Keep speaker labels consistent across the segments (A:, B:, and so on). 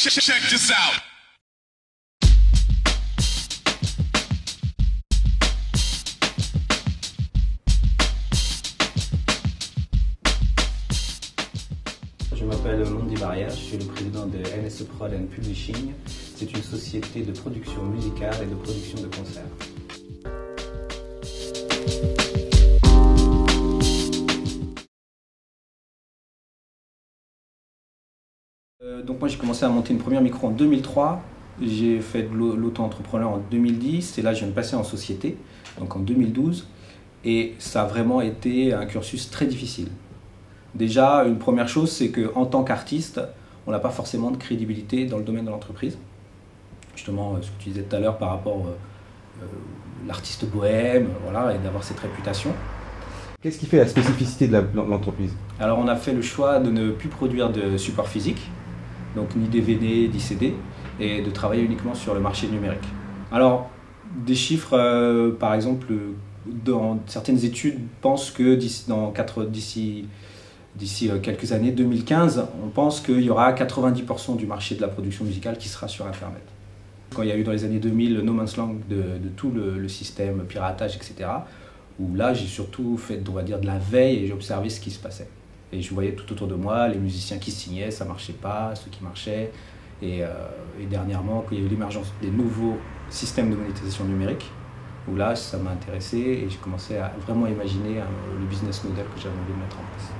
A: Check this out.
B: Je m'appelle Mondi Barrière, je suis le président de NSE Prod & Publishing. C'est une société de production musicale et de production de concerts. Donc moi j'ai commencé à monter une première micro en 2003. J'ai fait de l'auto-entrepreneur en 2010 et là je viens de passer en société, donc en 2012. Et ça a vraiment été un cursus très difficile. Déjà, une première chose, c'est qu'en tant qu'artiste, on n'a pas forcément de crédibilité dans le domaine de l'entreprise. Justement, ce que tu disais tout à l'heure par rapport à l'artiste bohème, voilà, et d'avoir cette réputation.
C: Qu'est-ce qui fait la spécificité de l'entreprise?
B: Alors on a fait le choix de ne plus produire de support physique, donc ni DVD, ni CD, et de travailler uniquement sur le marché numérique. Alors, des chiffres, par exemple, dans certaines études pensent que d'ici quelques années, 2015, on pense qu'il y aura 90% du marché de la production musicale qui sera sur Internet. Quand il y a eu dans les années 2000 le No Man's Land de tout le système piratage, etc., où là j'ai surtout fait, on va dire, de la veille et j'ai observé ce qui se passait. Et je voyais tout autour de moi les musiciens qui signaient, ça ne marchait pas, ceux qui marchaient. Et dernièrement, quand il y a eu l'émergence des nouveaux systèmes de monétisation numérique, où là ça m'a intéressé et j'ai commencé à vraiment imaginer le business model que j'avais envie de mettre en place.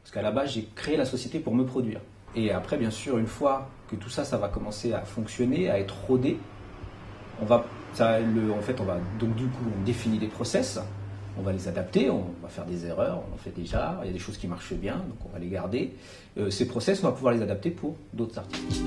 B: Parce qu'à la base, j'ai créé la société pour me produire. Et après, bien sûr, une fois que tout ça, ça va commencer à fonctionner, à être rodé, on définit des process, on va les adapter, on va faire des erreurs, on en fait déjà, il y a des choses qui marchent bien, donc on va les garder. Ces process, on va pouvoir les adapter pour d'autres artistes.